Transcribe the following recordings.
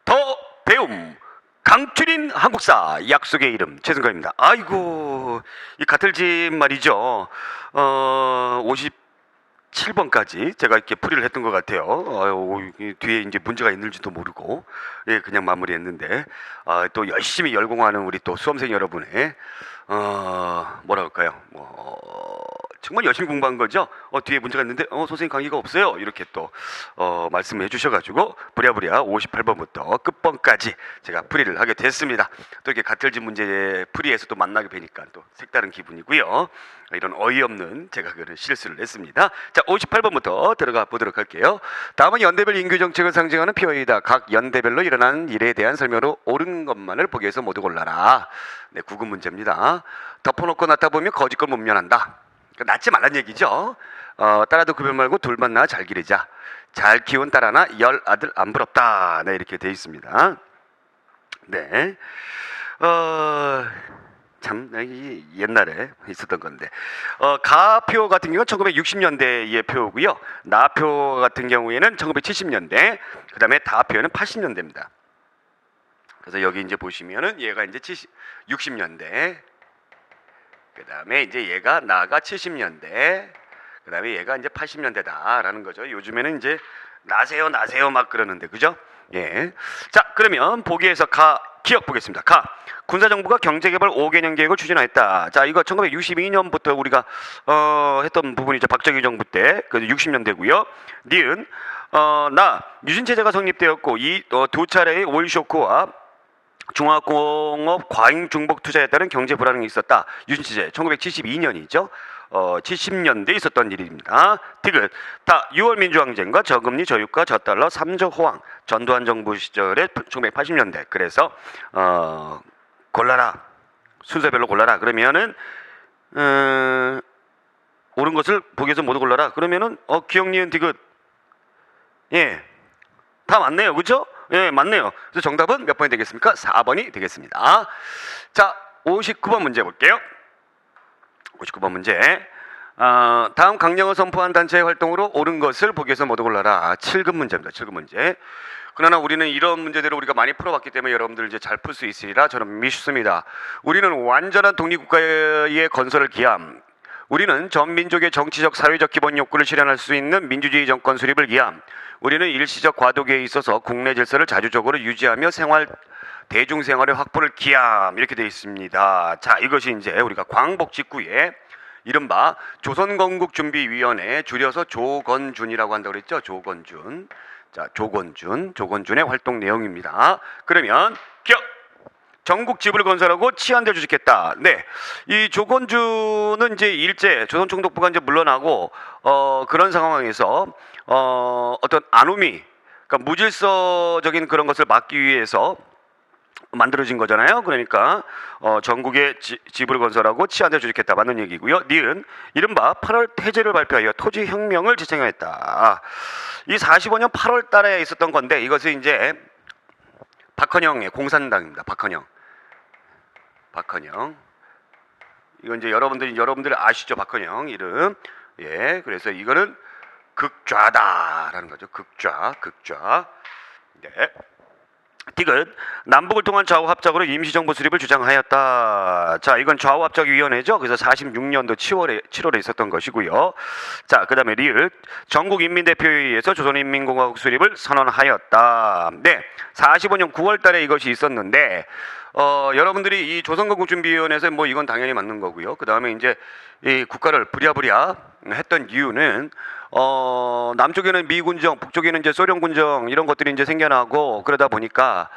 더 배움 강추린 한국사 약속의 이름 최승관입니다. 아이고 이 가틀집 말이죠. 57번까지 제가 이렇게 풀이를 했던 것 같아요. 뒤에 이제 문제가 있는지도 모르고 예 그냥 마무리했는데 또 열심히 열공하는 우리 또 수험생 여러분의 뭐라 할까요? 정말 열심히 공부한 거죠. 뒤에 문제가 있는데 선생님 강의가 없어요. 이렇게 또 말씀을 해주셔가지고 부랴부랴 58번부터 끝번까지 제가 풀이를 하게 됐습니다. 또 이렇게 가틀집 문제 풀이에서 또 만나게 되니까 또 색다른 기분이고요. 이런 어이없는 제가 그런 실수를 했습니다. 자, 58번부터 들어가 보도록 할게요. 다음은 연대별 인규 정책을 상징하는 표현이다. 각 연대별로 일어난 일에 대한 설명으로 옳은 것만을 보기 위해서 모두 골라라. 네, 9급 문제입니다. 덮어놓고 낳다 보면 거짓걸 못 면한다. 낳지 말란 얘기죠. 딸아도 구별 말고 둘만 낳아 잘 기르자. 잘 키운 딸 하나 열 아들 안 부럽다. 네, 이렇게 돼 있습니다. 네. 참 옛날에 있었던 건데 가표 같은 경우는 1960년대의 표고요. 나표 같은 경우에는 1970년대, 그 다음에 다표는 80년대입니다. 그래서 여기 이제 보시면은 얘가 이제 60년대, 그 다음에 이제 얘가 나가 70년대, 그 다음에 얘가 이제 80년대다라는 거죠. 요즘에는 이제 나세요 막 그러는데, 그죠? 예. 자, 그러면 보기에서 기억 보겠습니다. 군사정부가 경제개발 5개년 계획을 추진하였다. 자, 이거 1962년부터 우리가 했던 부분이죠. 박정희 정부 때, 그 60년대고요. 니은 유신체제가 성립되었고 이 두 차례의 오일 쇼크와 중화공업 과잉 중복 투자에 따른 경제 불안이 있었다. 유신체제 1972년이죠. 70년대에 있었던 일입니다. 디귿. 6월 민주항쟁과 저금리 저유가 저달러 3조 호황. 전두환 정부 시절에 1980년대. 그래서 골라라. 순서별로 골라라. 그러면은 옳은 것을 보기에서 모두 골라라. 그러면은 기억 니은 디귿. 예. 다 맞네요. 그렇죠? 예, 맞네요. 그래서 정답은 몇 번이 되겠습니까? 4번이 되겠습니다. 자, 59번 문제 볼게요. 59번 문제. 다음 강령을 선포한 단체의 활동으로 옳은 것을 보기에서 모두 골라라. 7급 문제입니다. 7급 문제. 그러나 우리는 이런 문제들을 우리가 많이 풀어봤기 때문에 여러분들 이제 잘 풀 수 있으리라 저는 믿습니다. 우리는 완전한 독립국가의 건설을 기함. 우리는 전 민족의 정치적, 사회적 기본 욕구를 실현할 수 있는 민주주의 정권 수립을 기함. 우리는 일시적 과도기에 있어서 국내 질서를 자주적으로 유지하며 대중생활의 확보를 기함. 이렇게 되어 있습니다. 자, 이것이 이제 우리가 광복 직후에 이른바 조선건국준비위원회, 줄여서 조건준이라고 한다고 그랬죠. 조건준. 자, 조건준의 활동 내용입니다. 그러면 기억! 전국 집을 건설하고 치안대 주식했다. 네, 이 조건주는 이제 일제 조선총독부가 이제 물러나고 그런 상황에서 어떤 아노미, 그러니까 무질서적인 그런 것을 막기 위해서 만들어진 거잖아요. 그러니까 전국에 집을 건설하고 치안대 주식했다. 맞는 얘기고요. 니은 이른바 8월 태제를 발표하여 토지혁명을 지탱하였다. 이 45년 8월 달에 있었던 건데 이것은 이제 박헌영의 공산당입니다. 박헌영. 이건 이제 여러분들 아시죠? 박헌영 이름. 예, 그래서 이거는 극좌다라는 거죠. 극좌. 네. 디귿. 남북을 통한 좌우합작으로 임시정부 수립을 주장하였다. 자, 이건 좌우합작위원회죠. 그래서 46년도 7월에 있었던 것이고요. 자, 그 다음에 리을. 전국인민대표회의에서 조선인민공화국 수립을 선언하였다. 네, 45년 9월 달에 이것이 있었는데 여러분들이 이 조선건국준비위원회에서 뭐 이건 당연히 맞는 거고요. 그 다음에 이제 이 국가를 부랴부랴 했던 이유는 남쪽에는 미군정, 북쪽에는 이제 소련군정 이런 것들이 이제 생겨나고 그러다 보니까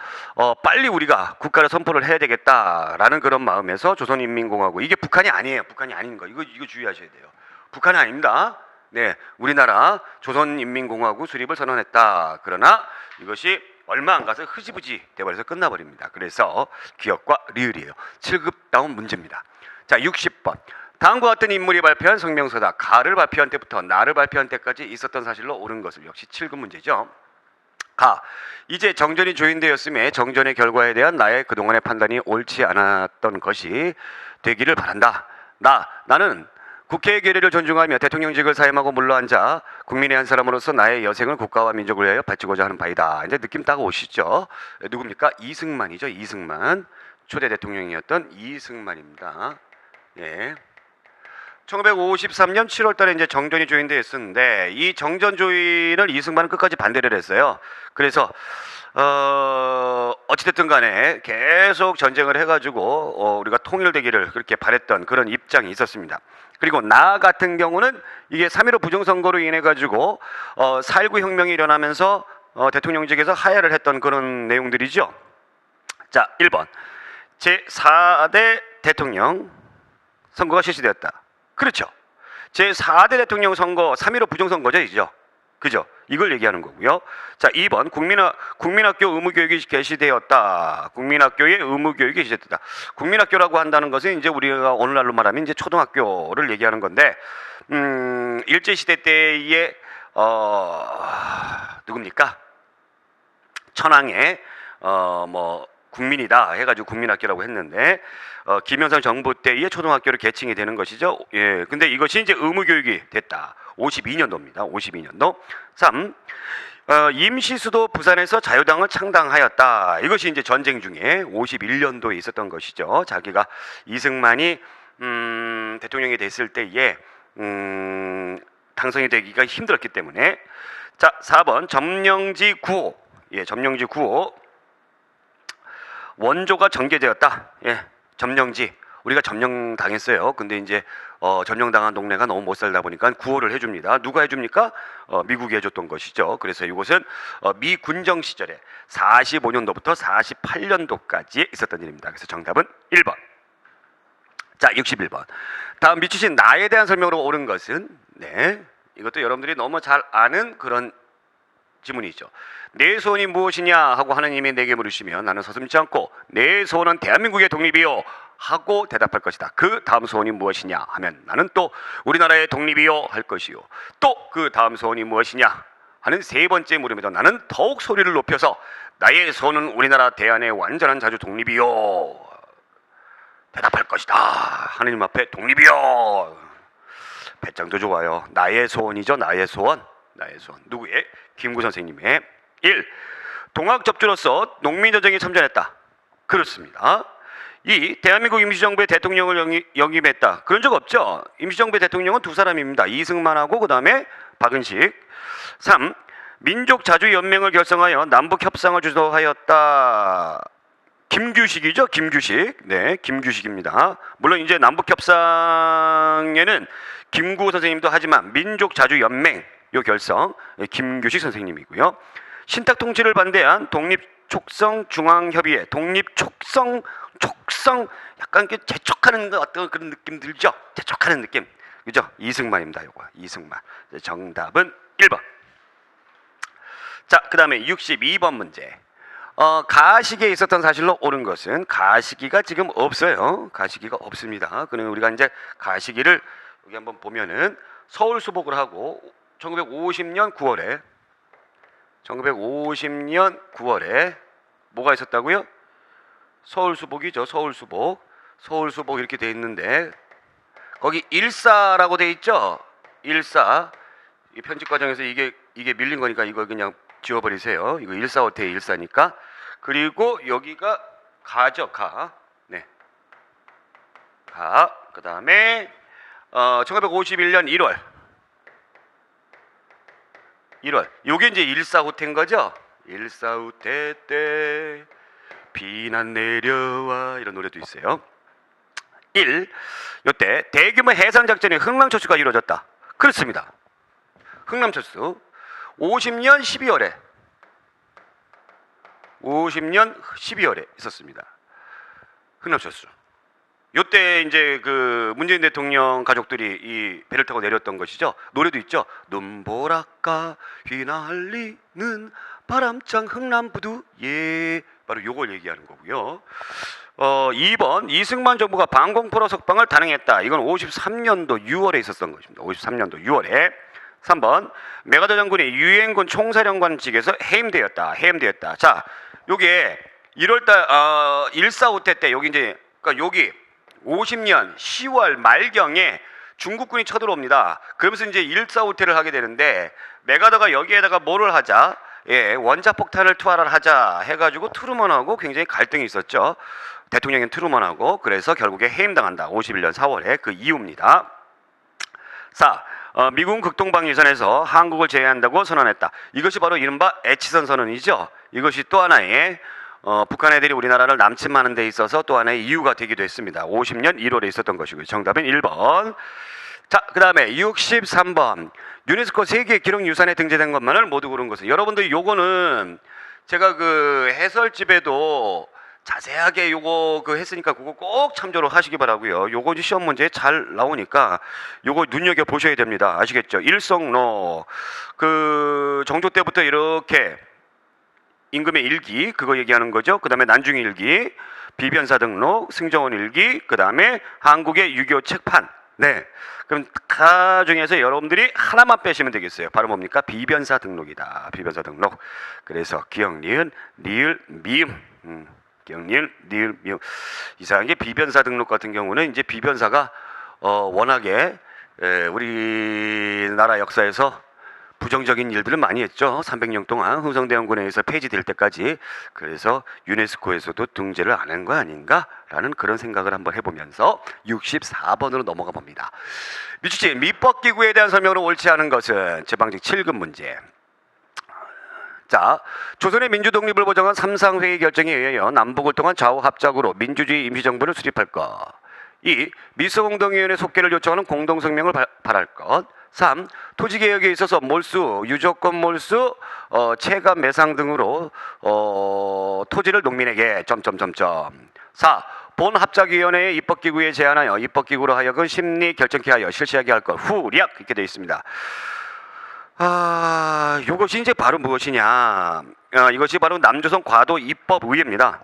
빨리 우리가 국가를 선포를 해야 되겠다라는 그런 마음에서 조선인민공화국, 이게 북한이 아니에요. 북한이 아닌 거. 이거 주의하셔야 돼요. 북한이 아닙니다. 네, 우리나라 조선인민공화국 수립을 선언했다. 그러나 이것이 얼마 안 가서 흐지부지 돼버려서 끝나버립니다. 그래서 기억과 리을이에요. 7급 다운 문제입니다. 자, 60번. 다음과 같은 인물이 발표한 성명서다. 가를 발표한 때부터 나를 발표한 때까지 있었던 사실로 옳은 것을. 역시 7급 문제죠. 이제 정전이 조인되었음에 정전의 결과에 대한 나의 그동안의 판단이 옳지 않았던 것이 되기를 바란다. 나는 국회의 계례를 존중하며 대통령직을 사임하고 물러앉아 국민의 한 사람으로서 나의 여생을 국가와 민족을 위하여 바치고자 하는 바이다. 이제 느낌 딱 오시죠? 누굽니까? 이승만이죠. 이승만. 초대 대통령이었던 이승만입니다. 예. 1953년 7월달에 이제 정전이 조인됐었는데 이 정전 조인을 이승만은 끝까지 반대를 했어요. 그래서 어찌됐든 간에 계속 전쟁을 해가지고 우리가 통일되기를 그렇게 바랬던 그런 입장이 있었습니다. 그리고 나 같은 경우는 이게 3.15 부정선거로 인해 가지고 4.19 혁명이 일어나면서 대통령직에서 하야를 했던 그런 내용들이죠. 자, 1번 제4대 대통령 선거가 실시되었다. 그렇죠. 제4대 대통령 선거 3.15 부정선거죠. 그죠? 이걸 얘기하는 거고요. 자, 2번 국민학교 의무교육이 개시되었다. 국민학교의 의무교육이 개시됐다. 국민학교라고 한다는 것은 이제 우리가 오늘날로 말하면 이제 초등학교를 얘기하는 건데 일제시대 때의 누굽니까? 천황의 뭐 국민이다 해가지고 국민학교라고 했는데 김영삼 정부 때의 초등학교로 개칭이 되는 것이죠. 예, 근데 이것이 이제 의무교육이 됐다. 52년도입니다. 52년도. 3. 임시수도 부산에서 자유당을 창당하였다. 이것이 이제 전쟁 중에 51년도에 있었던 것이죠. 자기가 이승만이 대통령이 됐을 때에 당선이 되기가 힘들었기 때문에. 자, 4번 점령지 구호. 예, 점령지 구호. 원조가 전개되었다. 예, 점령지. 우리가 점령당했어요. 근데 이제 점령당한 동네가 너무 못 살다 보니까 구호를 해줍니다. 누가 해줍니까? 미국이 해줬던 것이죠. 그래서 이곳은 미 군정 시절에 45년도부터 48년도까지 있었던 일입니다. 그래서 정답은 1번. 자, 61번. 다음 미치신 나에 대한 설명으로 옳은 것은 네, 이것도 여러분들이 너무 잘 아는 그런 지문이죠. 내 소원이 무엇이냐 하고 하나님이 내게 물으시면 나는 서슴지 않고 내 소원은 대한민국의 독립이요 하고 대답할 것이다. 그 다음 소원이 무엇이냐 하면 나는 또 우리나라의 독립이요 할 것이요. 또 그 다음 소원이 무엇이냐 하는 세 번째 물음에도 나는 더욱 소리를 높여서 나의 소원은 우리나라 대한의 완전한 자주 독립이요 대답할 것이다. 하나님 앞에 독립이요. 배짱도 좋아요. 나의 소원이죠. 나의 소원. 나의 소원. 누구의? 김구 선생님의 1. 동학 접주로서 농민전쟁에 참전했다. 그렇습니다. 2. 대한민국 임시정부의 대통령을 영입했다. 그런 적 없죠. 임시정부의 대통령은 두 사람입니다. 이승만하고 그 다음에 박은식. 3. 민족자주연맹을 결성하여 남북협상을 주도하였다. 김규식이죠. 김규식. 네, 김규식입니다. 물론 이제 남북협상에는 김구 선생님도 하지만 민족자주연맹 요 결성 김규식 선생님이고요. 신탁통치를 반대한 독립촉성 중앙협의회. 독립촉성 약간 재촉하는 어떤 그런 느낌 들죠. 재촉하는 느낌. 그죠? 이승만입니다. 요거 이승만. 정답은 1번. 자, 그 다음에 62번 문제. 가시기에 있었던 사실로 옳은 것은 가시기가 지금 없어요. 가시기가 없습니다. 그러면 우리가 이제 가시기를 여기 한번 보면은 서울 수복을 하고 1950년 9월에 뭐가 있었다고요? 서울 수복이죠. 서울 수복 이렇게 돼 있는데 거기 일사라고 돼 있죠. 일사. 이 편집 과정에서 이게 밀린 거니까 이거 그냥 지워버리세요. 이거 일사호태의 일사니까. 그리고 여기가 가죠. 가. 네. 가. 그 다음에 1951년 1월. 요게 이제 일사후퇴인 거죠. 일사후퇴 때 비난 내려와 이런 노래도 있어요. 1. 요때 대규모 해상작전의 흥남철수가 이루어졌다. 그렇습니다. 흥남철수 50년 12월에 있었습니다. 흥남철수. 요때 이제 그 문재인 대통령 가족들이 이 배를 타고 내렸던 것이죠. 노래도 있죠. 눈보라가 휘날리는 바람장 흥남부두 예. 바로 요걸 얘기하는 거고요. 2번 이승만 정부가 방공포로 석방을 단행했다. 이건 53년도 6월에 있었던 것입니다. 53년도 6월에. 3번 메가더 장군이 유엔군 총사령관직에서 해임되었다. 자, 요게 1월달 일사후퇴 때 여기 이제 그러니까 여기 50년 10월 말경에 중국군이 쳐들어옵니다. 그러면서 이제 일사후퇴를 하게 되는데 메가더가 여기에다가 뭐를 하자? 예, 원자폭탄을 투하를 하자 해가지고 트루먼하고 굉장히 갈등이 있었죠. 대통령인 트루먼하고. 그래서 결국에 해임당한다. 51년 4월에 그 이후입니다. 자, 미국은 극동방위선에서 한국을 제외한다고 선언했다. 이것이 바로 이른바 애치선 선언이죠. 이것이 또 하나의 북한 애들이 우리나라를 남침하는 데 있어서 또 하나의 이유가 되기도 했습니다. 50년 1월에 있었던 것이고요. 정답은 1번. 자, 그 다음에 63번. 유네스코 세계 기록유산에 등재된 것만을 모두 고른 것은. 여러분들 요거는 제가 그 해설집에도 자세하게 요거 그 했으니까 그거 꼭 참조를 하시기 바라고요. 요거 시험 문제에 잘 나오니까 요거 눈여겨 보셔야 됩니다. 아시겠죠? 일성로 그 정조 때부터 이렇게 임금의 일기 그거 얘기하는 거죠. 그 다음에 난중의 일기, 비변사 등록, 승정원 일기, 그 다음에 한국의 6.25 책판. 네. 그럼 그 중에서 여러분들이 하나만 빼시면 되겠어요. 바로 뭡니까? 비변사 등록이다. 비변사 등록. 그래서 기억, 니은, 리을, 미음. 기억, 니은, 리을, 미음. 이상한 게 비변사 등록 같은 경우는 이제 비변사가 워낙에 우리나라 역사에서 부정적인 일들을 많이 했죠. 300년 동안 흥성대원군에서 폐지될 때까지. 그래서 유네스코에서도 등재를 안 한 거 아닌가라는 그런 생각을 한번 해보면서 64번으로 넘어가 봅니다. 미추진 밑법기구에 대한 설명으로 옳지 않은 것은 제방직 7급 문제. 자, 조선의 민주독립을 보장한 삼상회의 결정에 의하여 남북을 통한 좌우합작으로 민주주의 임시정부를 수립할 것. 2. 미스공동위원회 속개를 요청하는 공동성명을 발할 것. 3. 토지개혁에 있어서 몰수, 유조건 몰수, 체감 매상 등으로 토지를 농민에게 점점점점. 4. 본합작위원회의 입법기구에 제안하여 입법기구로 하여금 심리 결정케 하여 실시하게 할 것. 후략 이렇게 되어 있습니다. 이것이 이제 바로 무엇이냐? 이것이 바로 남조선 과도 입법의회입니다.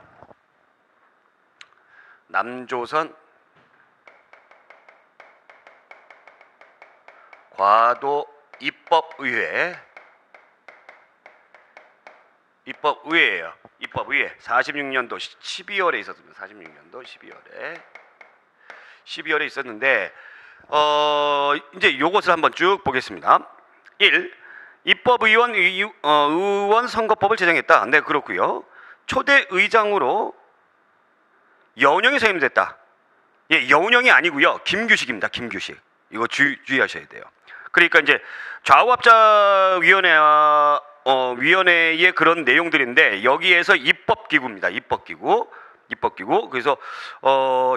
남조선 과도 입법의회. 입법의회예요. 입법의회. 46년도 12월에 있었습니다. 46년도 12월에 있었는데 이제 이것을 한번 쭉 보겠습니다. 1. 입법의원 의원 선거법을 제정했다. 네, 그렇고요. 초대 의장으로 여운형이 선임됐다. 예, 여운형이 아니고요. 김규식입니다. 김규식. 이거 주의하셔야 돼요. 그러니까 이제 좌우합작위원회의 그런 내용들인데 여기에서 입법기구입니다. 입법기구. 그래서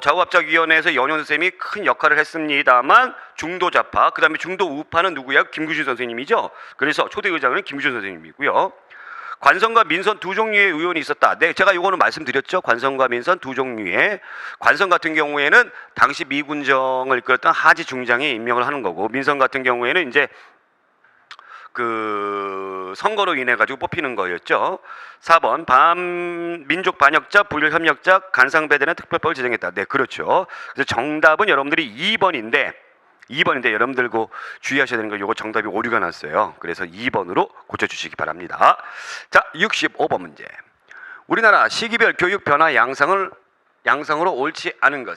좌우합작위원회에서 연현 선생님이 큰 역할을 했습니다만 중도좌파, 그 다음에 중도우파는 누구야? 김규신 선생님이죠. 그래서 초대의장은 김규신 선생님이고요. 관성과 민선 두 종류의 의원이 있었다. 네, 제가 이거는 말씀드렸죠. 관성과 민선 두 종류의. 관성 같은 경우에는 당시 미군정을 이끌었던 하지 중장이 임명을 하는 거고, 민선 같은 경우에는 이제 그 선거로 인해 가지고 뽑히는 거였죠. 4번 반민족 반역자, 불일 협력자, 간상배대는 특별법을 제정했다. 네, 그렇죠. 그래서 정답은 여러분들이 2번인데 여러분들 그 주의하셔야 되는 거, 요거 정답이 오류가 났어요. 그래서 2번으로 고쳐주시기 바랍니다. 자, 65번 문제. 우리나라 시기별 교육 변화 양상으로 옳지 않은 것.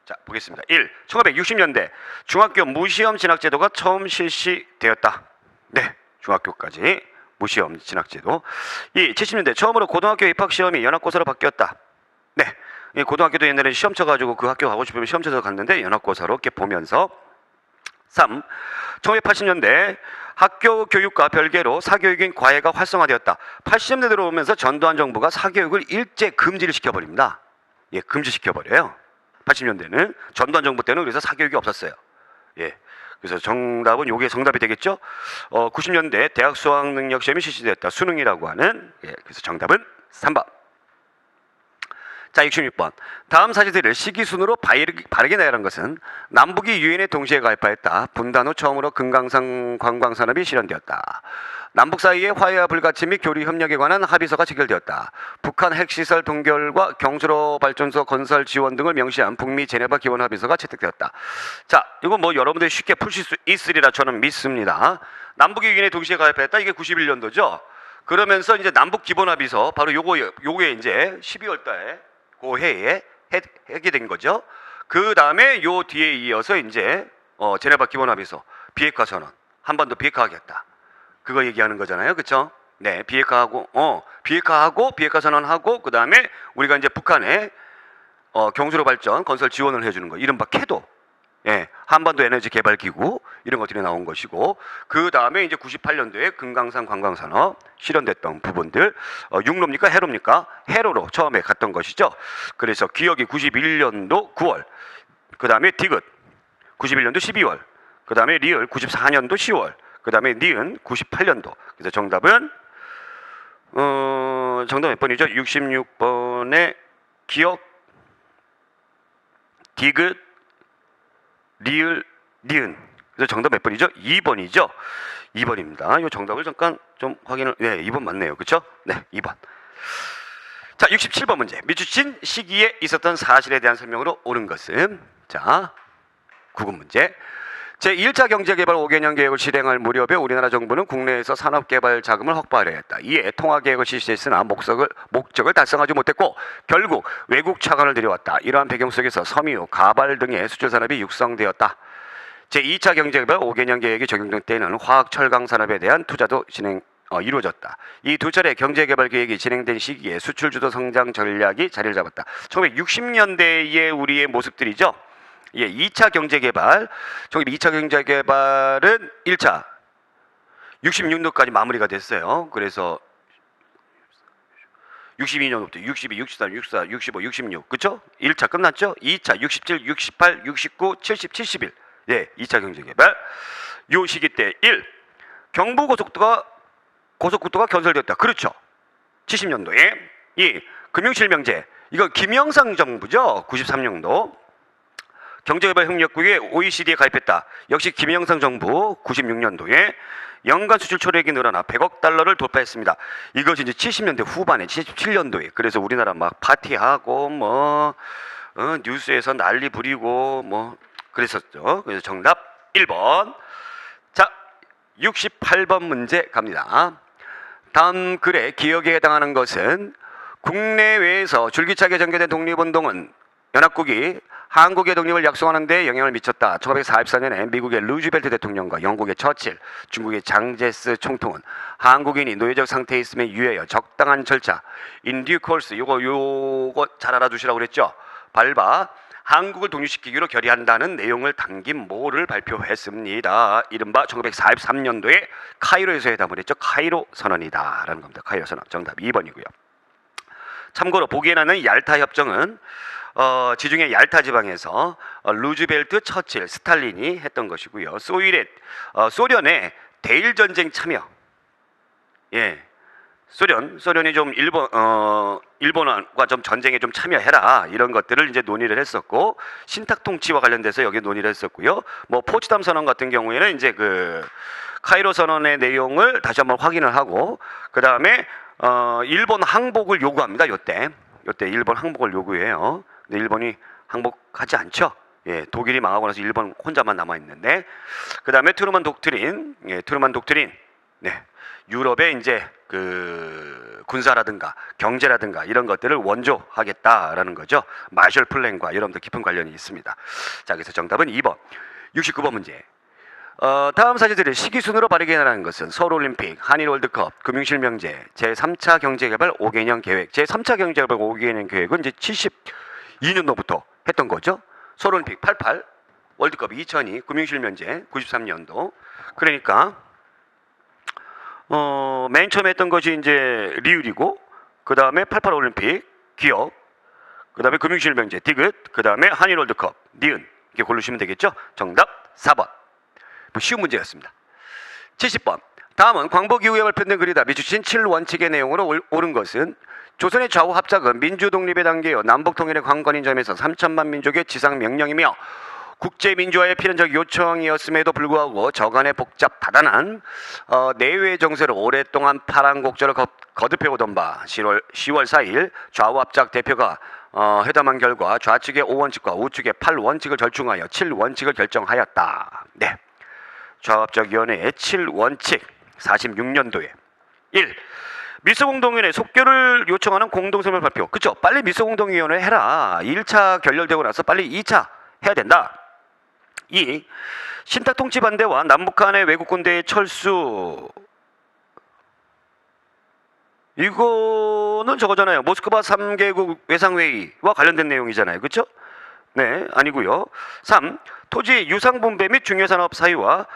자, 보겠습니다. 1. 1960년대 중학교 무시험 진학제도가 처음 실시되었다. 네, 중학교까지 무시험 진학제도. 2. 70년대 처음으로 고등학교 입학시험이 연합고사로 바뀌었다. 네, 고등학교도 옛날에 시험 쳐가지고 그 학교 가고 싶으면 시험 쳐서 갔는데 연합고사로 이렇게 보면서. 3. 1980년대 학교 교육과 별개로 사교육인 과외가 활성화되었다. 80년대 들어오면서 전두환 정부가 사교육을 일제 금지를 시켜버립니다. 예, 금지시켜버려요. 80년대는 전두환 정부 때는 그래서 사교육이 없었어요. 예, 그래서 정답은 요게 정답이 되겠죠. 90년대 대학 수학 능력 시험이 실시됐다. 수능이라고 하는. 예, 그래서 정답은 3번. 자, 66번. 다음 사실들을 시기순으로 바르게 나열한 것은 남북이 유엔에 동시에 가입하였다. 분단 후 처음으로 금강산 관광산업이 실현되었다. 남북 사이의 화해와 불가침 및 교류 협력에 관한 합의서가 체결되었다. 북한 핵시설 동결과 경수로 발전소 건설 지원 등을 명시한 북미 제네바 기본 합의서가 채택되었다. 자, 이거 뭐 여러분들이 쉽게 풀실 수 있으리라 저는 믿습니다. 남북이 유엔에 동시에 가입했다. 이게 91년도죠. 그러면서 이제 남북 기본 합의서 바로 요게 이제 12월 달에 그 해에 하게 된 거죠. 그 다음에 요 뒤에 이어서 이제 제네바 기본합의서 비핵화 선언, 한반도 비핵화하겠다. 그거 얘기하는 거잖아요, 그렇죠? 네, 비핵화하고 비핵화 선언하고 그 다음에 우리가 이제 북한에 경주로 발전 건설 지원을 해주는 거, 이른바 캐도, 예, 한반도 에너지 개발 기구 이런 것들이 나온 것이고, 그 다음에 이제 98년도에 금강산 관광산업 실현됐던 부분들, 육로입니까 해로입니까? 해로로 처음에 갔던 것이죠. 그래서 기억이 91년도 9월, 그 다음에 디귿 91년도 12월, 그 다음에 리을 94년도 10월, 그 다음에 니은 98년도. 그래서 정답은 정답 몇 번이죠? 66번의 기억, 디귿, 리을, 니은. 그래서 정답 몇 번이죠? 2번이죠. 2번입니다. 이 정답을 잠깐 좀 확인을. 네, 2번 맞네요. 그렇죠? 네, 2번. 자, 67번 문제. 미추신 시기에 있었던 사실에 대한 설명으로 옳은 것은, 자, 9급 문제. 제1차 경제개발 5개년 계획을 실행할 무렵에 우리나라 정부는 국내에서 산업개발 자금을 확보하려 했다. 이에 통화계획을 실시했으나 목적을 달성하지 못했고 결국 외국 차관을 들여왔다. 이러한 배경 속에서 섬유, 가발 등의 수출산업이 육성되었다. 제2차 경제개발 5개년 계획이 적용될 때에는 화학, 철강 산업에 대한 투자도 이루어졌다. 이 두 차례 경제개발 계획이 진행된 시기에 수출주도 성장 전략이 자리를 잡았다. 1960년대의 우리의 모습들이죠. 예, 2차 경제개발, 2차 경제개발은 1차 66년도까지 마무리가 됐어요. 그래서 62년부터 62, 63, 64, 65, 66, 그렇죠? 1차 끝났죠? 2차 67, 68, 69, 70, 71. 예, 2차 경제개발. 요 시기 때 1. 경부고속도로가 건설됐다. 그렇죠? 70년도에. 2. 금융실명제. 이거 김영삼 정부죠? 93년도. 경제개발협력국에 OECD에 가입했다. 역시 김영삼 정부 96년도에 연간 수출 초래액이 늘어나 100억 달러를 돌파했습니다. 이것이 이제 70년대 후반에 77년도에. 그래서 우리나라 막 파티하고 뉴스에서 난리 부리고 그랬었죠. 그래서 정답 1번. 자, 68번 문제 갑니다. 다음 글의 기억에 해당하는 것은 국내외에서 줄기차게 전개된 독립운동은 연합국이 한국의 독립을 약속하는 데 영향을 미쳤다. 1944년에 미국의 루즈벨트 대통령과 영국의 처칠, 중국의 장제스 총통은 한국인이 노예적 상태에 있음에 유의하여 적당한 절차, in due course, 요거 잘 알아두시라고 그랬죠. 밟아 한국을 독립시키기로 결의한다는 내용을 담긴 모를 발표했습니다. 이른바 1943년도에 카이로에서 회담을 했죠. 카이로 선언이다 라는 겁니다. 카이로 선언. 정답 2번이고요. 참고로 보기에 나는 얄타 협정은 지중해 얄타 지방에서 루즈벨트, 처칠, 스탈린이 했던 것이고요. 소련의 대일 전쟁 참여. 예, 소련이 좀 일본과 좀 전쟁에 좀 참여해라 이런 것들을 이제 논의를 했었고, 신탁 통치와 관련돼서 여기 논의를 했었고요. 포츠담 선언 같은 경우에는 이제 그 카이로 선언의 내용을 다시 한번 확인을 하고, 그 다음에 일본 항복을 요구합니다. 요때 일본 항복을 요구해요. 근데 일본이 항복하지 않죠. 예, 독일이 망하고 나서 일본 혼자만 남아 있는데, 그 다음에 트루만 독트린. 네, 유럽의 이제 그 군사라든가 경제라든가 이런 것들을 원조하겠다라는 거죠. 마셜 플랜과 여러분들 깊은 관련이 있습니다. 자, 그래서 정답은 2번. 69번 문제. 다음 사실들을 시기순으로 바르게 해나가는 것은 서울올림픽, 한일월드컵, 금융실명제, 제3차 경제개발 5개년 계획. 제3차 경제개발 5개년 계획은 이제 72년도부터 했던 거죠. 서울올림픽 88, 월드컵 2002, 금융실명제 93년도. 그러니까 맨 처음에 했던 것이 이제 리을이고, 그 다음에 88 올림픽 기억, 그 다음에 금융실명제 디귿, 그 다음에 한일월드컵 니은. 이렇게 고르시면 되겠죠. 정답 4번. 쉬운 문제였습니다. 70번. 다음은 광복 이후에 발표된 글이다. 미추신 7원칙의 내용으로 옳은 것은 조선의 좌우 합작은 민주 독립의 단계여 남북 통일의 관건인 점에서 3천만 민족의 지상 명령이며 국제 민주화의 필연적 요청이었음에도 불구하고 저간의 복잡 다단한 내외 정세를 오랫동안 파란곡절을 거듭해오던 바 10월 4일 좌우 합작 대표가 회담한 결과 좌측의 5원칙과 우측의 8원칙을 절충하여 7원칙을 결정하였다. 네. 좌우합작위원회의 7원칙 46년도에 1. 미소공동위원회 속결을 요청하는 공동성명 발표. 그쵸? 빨리 미소공동위원회 해라. 1차 결렬되고 나서 빨리 2차 해야 된다. 2. 신탁 통치 반대와 남북한의 외국 군대의 철수. 이거는 저거잖아요. 모스크바 3개국 외상회의와 관련된 내용이잖아요. 그렇죠? 네, 아니고요. 3. 토지 유상 분배 및 중요산업 사유화.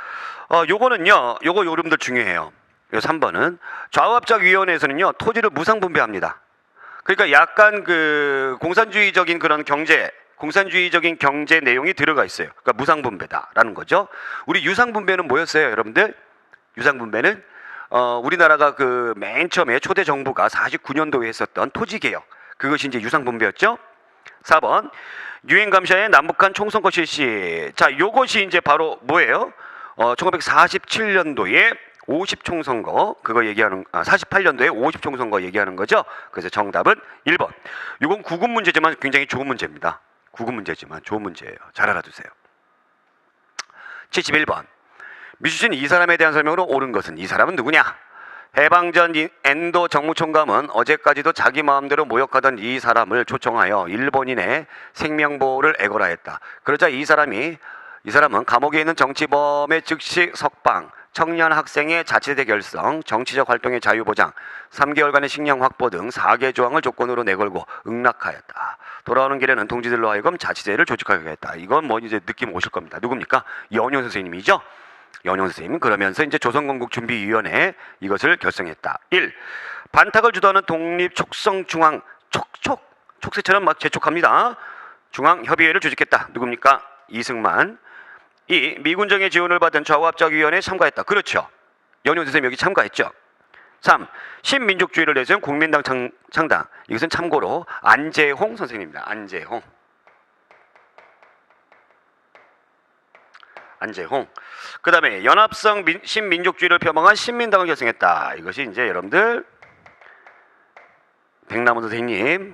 요거는요. 요거 요름들 중요해요. 요 3번은 좌우합작위원회에서는요. 토지를 무상 분배합니다. 그러니까 약간 그 공산주의적인 그런 공산주의적인 경제 내용이 들어가 있어요. 그러니까 무상 분배다라는 거죠. 우리 유상 분배는 뭐였어요, 여러분들? 유상 분배는 우리나라가 그 맨 처음에 초대 정부가 49년도에 했었던 토지 개혁, 그것이 이제 유상 분배였죠. 4번 유엔 감시하에 남북한 총선거 실시. 자, 요것이 이제 바로 뭐예요? 1947년도에 50총선거 그거 얘기하는 48년도에 50총선거 얘기하는 거죠. 그래서 정답은 1번. 이건 구분 문제지만 굉장히 좋은 문제입니다. 구분 문제지만 좋은 문제예요. 잘 알아두세요. 71번. 미주신 이 사람에 대한 설명으로 옳은 것은 이 사람은 누구냐? 해방전 엔도 정무총감은 어제까지도 자기 마음대로 모욕하던 이 사람을 초청하여 일본인의 생명보호를 애걸하 했다. 그러자 이 사람은 감옥에 있는 정치범의 즉시 석방, 청년 학생의 자치대 결성, 정치적 활동의 자유보장, 3개월간의 식량 확보 등 4개 조항을 조건으로 내걸고 응낙하였다. 돌아오는 길에는 동지들로 하여금 자치대를 조직하게 했다. 이건 뭐 이제 느낌 오실 겁니다. 누굽니까? 연용 선생님이죠. 연용 선생님. 그러면서 이제 조선건국준비위원회 이것을 결성했다. 1. 반탁을 주도하는 독립촉성중앙 촉새처럼 막 재촉합니다. 중앙협의회를 조직했다. 누굽니까? 이승만. 2. 미군정의 지원을 받은 좌우합작위원회에 참가했다. 그렇죠. 연용 선생님 여기 참가했죠. 3. 신민족주의를 내세운 국민당 창당. 이것은 참고로 안재홍 선생님입니다. 안재홍. 그 다음에 연합성 신민족주의를 표방한 신민당을 결성했다. 이것이 이제 여러분들 백남원 선생님,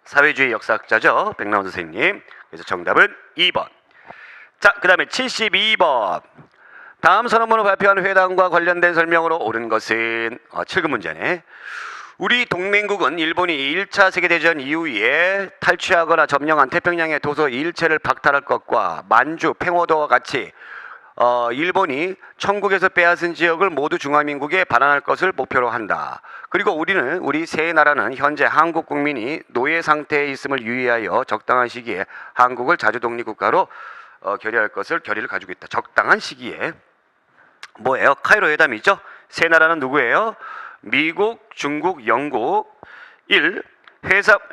사회주의 역사학자죠. 백남원 선생님. 그래서 정답은 2번. 자, 그 다음에 72번. 다음 선언문을 발표한 회담과 관련된 설명으로 옳은 것은 7급 문제네. 우리 동맹국은 일본이 1차 세계대전 이후에 탈취하거나 점령한 태평양의 도서 일체를 박탈할 것과 만주, 팽오도와 같이 일본이 천국에서 빼앗은 지역을 모두 중화민국에 반환할 것을 목표로 한다. 그리고 우리 세 나라는 현재 한국 국민이 노예 상태에 있음을 유의하여 적당한 시기에 한국을 자주독립국가로 결의를 가지고 있다. 적당한 시기에. 뭐예요? 카이로 회담이죠. 세 나라는 누구예요? 미국, 중국, 영국. 1.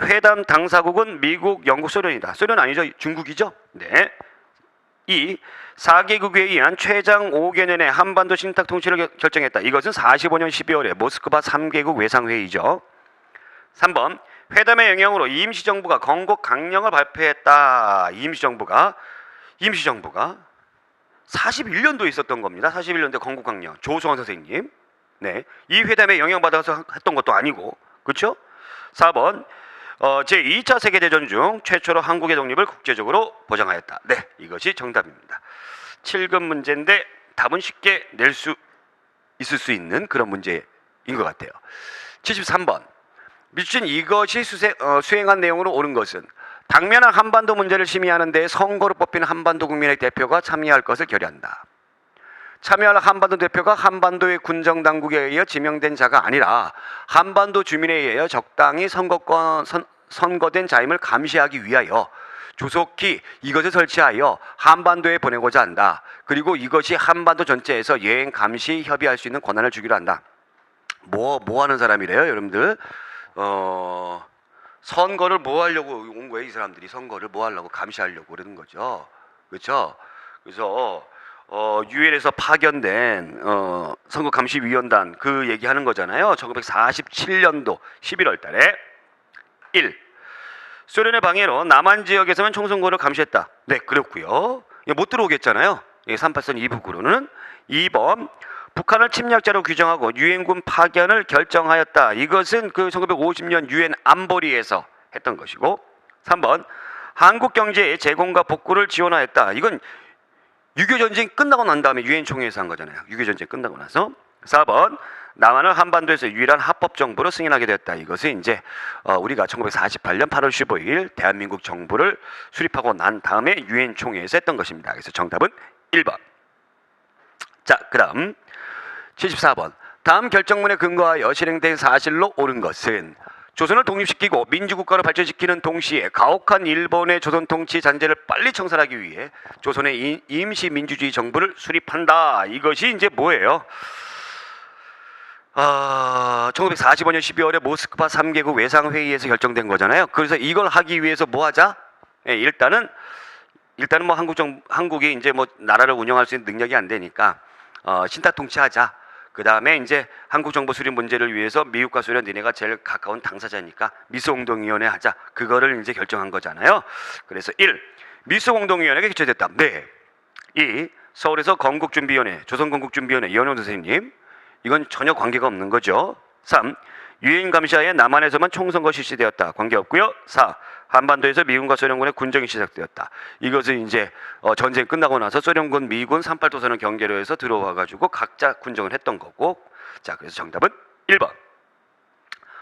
회담 당사국은 미국, 영국, 소련이다. 소련 아니죠? 중국이죠? 네. 2. 4개국에 의한 최장 5개년의 한반도 신탁 통치를 결정했다. 이것은 45년 12월에 모스크바 3개국 외상회의죠. 3번. 회담의 영향으로 임시정부가 건국 강령을 발표했다. 임시정부가 41년도에 있었던 겁니다. 41년도에 건국 강령. 조성원 선생님. 네. 이 회담에 영향받아서 했던 것도 아니고. 그렇죠? 4번. 제2차 세계대전 중 최초로 한국의 독립을 국제적으로 보장하였다. 네, 이것이 정답입니다. 7급 문제인데 답은 쉽게 낼 수 있을 수 있는 그런 문제인 것 같아요. 73번. 미친 이것이 수행한 내용으로 옳은 것은 당면한 한반도 문제를 심의하는 데 선거로 뽑힌 한반도 국민의 대표가 참여할 것을 결의한다. 참여할 한반도 대표가 한반도의 군정당국에 의해 지명된 자가 아니라 한반도 주민에 의해 적당히 선거된 자임을 감시하기 위하여 조속히 이것을 설치하여 한반도에 보내고자 한다. 그리고 이것이 한반도 전체에서 여행 감시 협의할 수 있는 권한을 주기로 한다. 뭐 하는 사람이래요, 여러분들? 선거를 뭐 하려고 온 거예요? 이 사람들이 선거를 뭐 하려고 감시하려고 그러는 거죠. 그렇죠? 그래서 유엔에서 파견된 선거감시위원단 그 얘기하는 거잖아요. 1947년도 11월 달에 1. 소련의 방해로 남한 지역에서만 총선거를 감시했다. 네, 그렇고요. 못 들어오겠잖아요. 38선 2부구로는 2번. 북한을 침략자로 규정하고 유엔군 파견을 결정하였다. 이것은 그 1950년 유엔 안보리에서 했던 것이고. 3번. 한국 경제의 재건과 복구를 지원하였다. 이건 6.25 전쟁 끝나고 난 다음에 유엔 총회에서 한 거잖아요. 6.25 전쟁 끝나고 나서. 4번. 남한을 한반도에서 유일한 합법 정부로 승인하게 되었다. 이것은 이제 우리가 1948년 8월 15일 대한민국 정부를 수립하고 난 다음에 유엔 총회에서 했던 것입니다. 그래서 정답은 1번. 자, 그다음 74번. 다음 결정문에 근거하여 실행된 사실로 옳은 것은 조선을 독립시키고 민주국가로 발전시키는 동시에 가혹한 일본의 조선 통치 잔재를 빨리 청산하기 위해 조선의 임시민주주의 정부를 수립한다. 이것이 이제 뭐예요? 1945년 12월에 모스크바 3개국 외상회의에서 결정된 거잖아요. 그래서 이걸 하기 위해서 뭐 하자? 예, 일단은 뭐 한국이 이제 뭐 나라를 운영할 수 있는 능력이 안 되니까 신타 통치하자. 그 다음에 이제 한국 정부 수립 문제를 위해서 미국과 소련 니네가 제일 가까운 당사자니까 미소공동위원회 하자. 그거를 이제 결정한 거잖아요. 그래서 1. 미소공동위원회가 개최됐다. 네. 2. 서울에서 건국준비위원회, 조선건국준비위원회 이현용 선생님. 이건 전혀 관계가 없는 거죠. 3. 유엔 감시하에 남한에서만 총선거 실시되었다. 관계없고요. 4. 한반도에서 미군과 소련군의 군정이 시작되었다. 이것은 이제 전쟁 끝나고 나서 소련군, 미군 38도선을 경계로 해서 들어와가지고 각자 군정을 했던 거고. 자, 그래서 정답은 1번.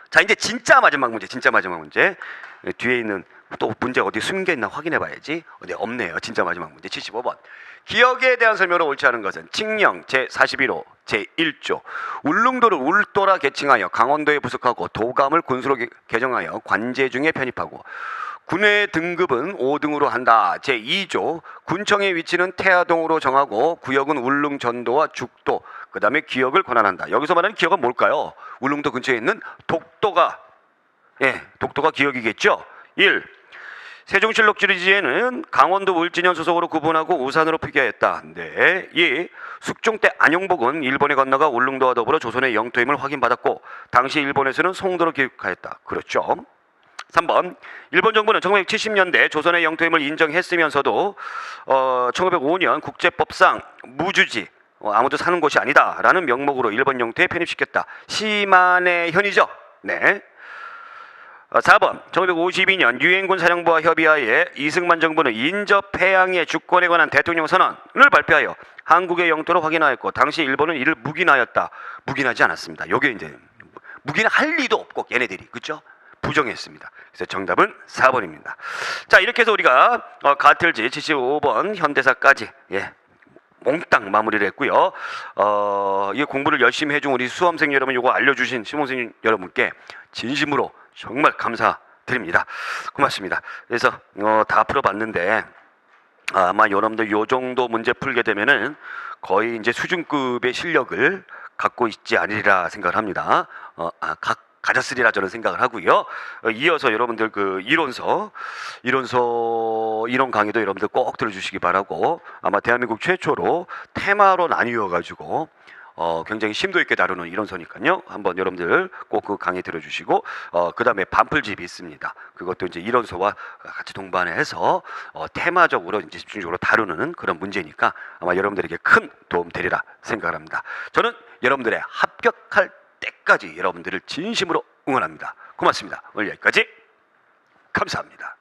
자, 이제 진짜 마지막 문제. 뒤에 있는 또 문제 어디 숨겨있나 확인해 봐야지. 어디 없네요. 진짜 마지막 문제 75번. 기억에 대한 설명으로 옳지 않은 것은 칙령 제41호 제1조 울릉도를 울도라 개칭하여 강원도에 부속하고 도감을 군수로 개정하여 관제 중에 편입하고 군의 등급은 5등으로 한다. 제2조 군청의 위치는 태화동으로 정하고 구역은 울릉 전도와 죽도 그 다음에 기역을 권한한다. 여기서 말하는 기역은 뭘까요? 울릉도 근처에 있는 독도가 기역이겠죠. 1. 세종실록 지리지에는 강원도 울진현 소속으로 구분하고 우산으로 표기하였다. 네. 2. 숙종 때 안용복은 일본에 건너가 울릉도와 더불어 조선의 영토임을 확인받았고 당시 일본에서는 송도로 기록하였다. 그렇죠. 3번. 일본 정부는 1970년대 조선의 영토임을 인정했으면서도 1905년 국제법상 무주지 아무도 사는 곳이 아니다 라는 명목으로 일본 영토에 편입시켰다. 시만의 현이죠. 네. 4번 1952년 유엔군 사령부와 협의하에 이승만 정부는 인접해양의 주권에 관한 대통령 선언을 발표하여 한국의 영토를 확인하였고 당시 일본은 이를 묵인하였다. 묵인하지 않았습니다. 요게 이제 묵인할 리도 없고 얘네들이 그렇죠? 부정했습니다. 그래서 정답은 4번입니다. 자, 이렇게 해서 우리가 가틀지 75번 현대사까지 몽땅 마무리를 했고요. 이 공부를 열심히 해준 우리 수험생 여러분, 요거 알려주신 시몬생 여러분께 진심으로 정말 감사드립니다. 고맙습니다. 그래서 다 풀어봤는데 아마 여러분들 요 정도 문제 풀게 되면은 거의 이제 수준급의 실력을 갖고 있지 않으리라 생각을 합니다. 가졌으리라 저는 생각을 하고요. 이어서 여러분들 그 이론 강의도 여러분들 꼭 들어주시기 바라고, 아마 대한민국 최초로 테마로 나뉘어 가지고 굉장히 심도 있게 다루는 이론서니까요. 한번 여러분들 꼭 그 강의 들어주시고, 그 다음에 반풀집이 있습니다. 그것도 이제 이론서와 같이 동반해서 테마적으로 이제 집중적으로 다루는 그런 문제니까 아마 여러분들에게 큰 도움 되리라 생각을 합니다. 저는 여러분들의 합격할 때까지 여러분들을 진심으로 응원합니다. 고맙습니다. 오늘 여기까지 감사합니다.